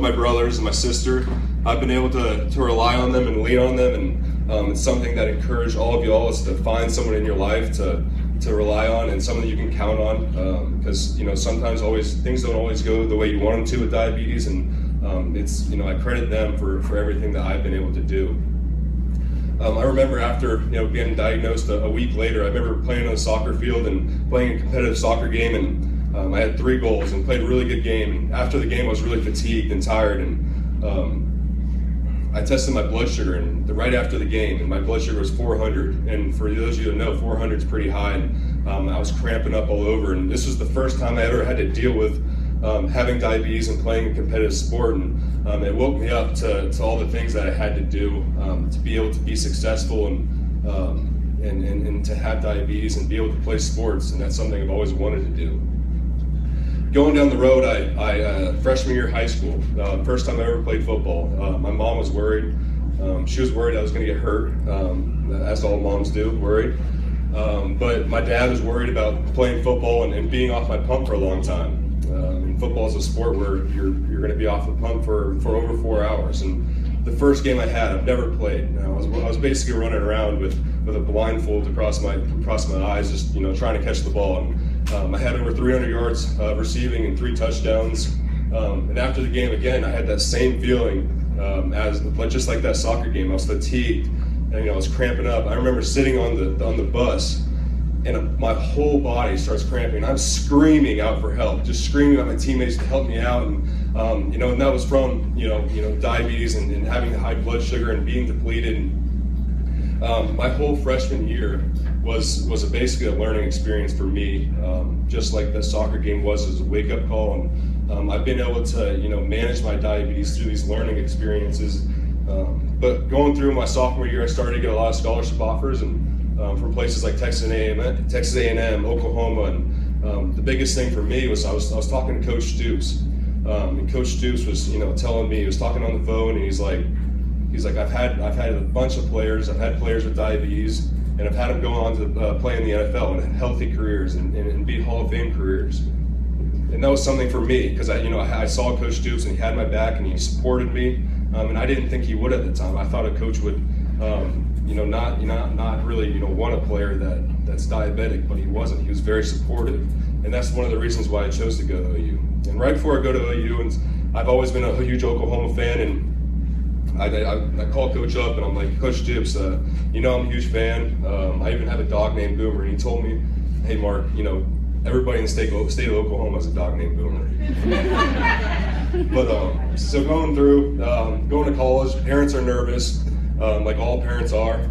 my brothers and my sister. I've been able to rely on them and lean on them, and it's something that I encourage all of y'all is to find someone in your life to rely on and someone that you can count on, because sometimes things don't always go the way you want them to with diabetes, and it's I credit them for everything that I've been able to do. I remember after being diagnosed a week later, I remember playing on a soccer field and playing a competitive soccer game, and I had 3 goals and played a really good game. And after the game, I was really fatigued and tired, and I tested my blood sugar, and right after the game, and my blood sugar was 400. And for those of you that know, 400 is pretty high. And I was cramping up all over, and this was the first time I ever had to deal with having diabetes and playing a competitive sport, and it woke me up to all the things that I had to do to be able to be successful and to have diabetes and be able to play sports, and that's something I've always wanted to do. Going down the road, I freshman year of high school, first time I ever played football. My mom was worried. She was worried I was going to get hurt, as all moms do, worried. But my dad was worried about playing football and being off my pump for a long time. Football is a sport where you're going to be off the pump for over 4 hours. And the first game I had, I've never played. I was basically running around with a blindfold across my eyes, just trying to catch the ball. And I had over 300 yards receiving and 3 touchdowns. And after the game, again, I had that same feeling just like that soccer game. I was fatigued, and I was cramping up. I remember sitting on the bus, and my whole body starts cramping. I'm screaming out for help, just screaming at my teammates to help me out. And and that was from diabetes and having high blood sugar and being depleted. And my whole freshman year was basically a learning experience for me, just like the soccer game was as a wake-up call. And I've been able to manage my diabetes through these learning experiences. But going through my sophomore year, I started to get a lot of scholarship offers, and from places like Texas A&M, Oklahoma, and the biggest thing for me was I was talking to Coach Stoops, and Coach Stoops was telling me, he was talking on the phone, and he's like I've had a bunch of players, I've had players with diabetes, and I've had them go on to play in the NFL and healthy careers and be Hall of Fame careers. And that was something for me, because I saw Coach Stoops, and he had my back, and he supported me, and I didn't think he would at the time. I thought a coach would not really want a player that's diabetic, but he wasn't. He was very supportive, and that's one of the reasons why I chose to go to OU. And right before I go to OU, and I've always been a huge Oklahoma fan, and I called Coach up, and I'm like, Coach Stoops, I'm a huge fan. I even have a dog named Boomer, and he told me, hey Mark, everybody in the state of Oklahoma has a dog named Boomer. But so going to college, parents are nervous. Like all parents are.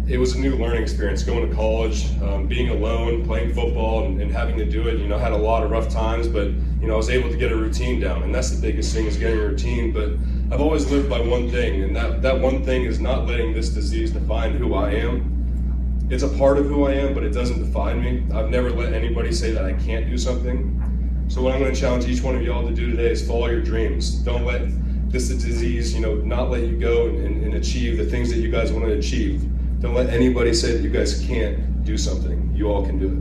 It was a new learning experience going to college, being alone, playing football, and having to do it. I had a lot of rough times, but I was able to get a routine down, and that's the biggest thing, is getting a routine. But I've always lived by one thing, and that one thing is not letting this disease define who I am. It's a part of who I am, but it doesn't define me. I've never let anybody say that I can't do something. So what I'm going to challenge each one of y'all to do today is follow your dreams. Don't let this disease, not let you go and achieve the things that you guys want to achieve. Don't let anybody say that you guys can't do something. You all can do it.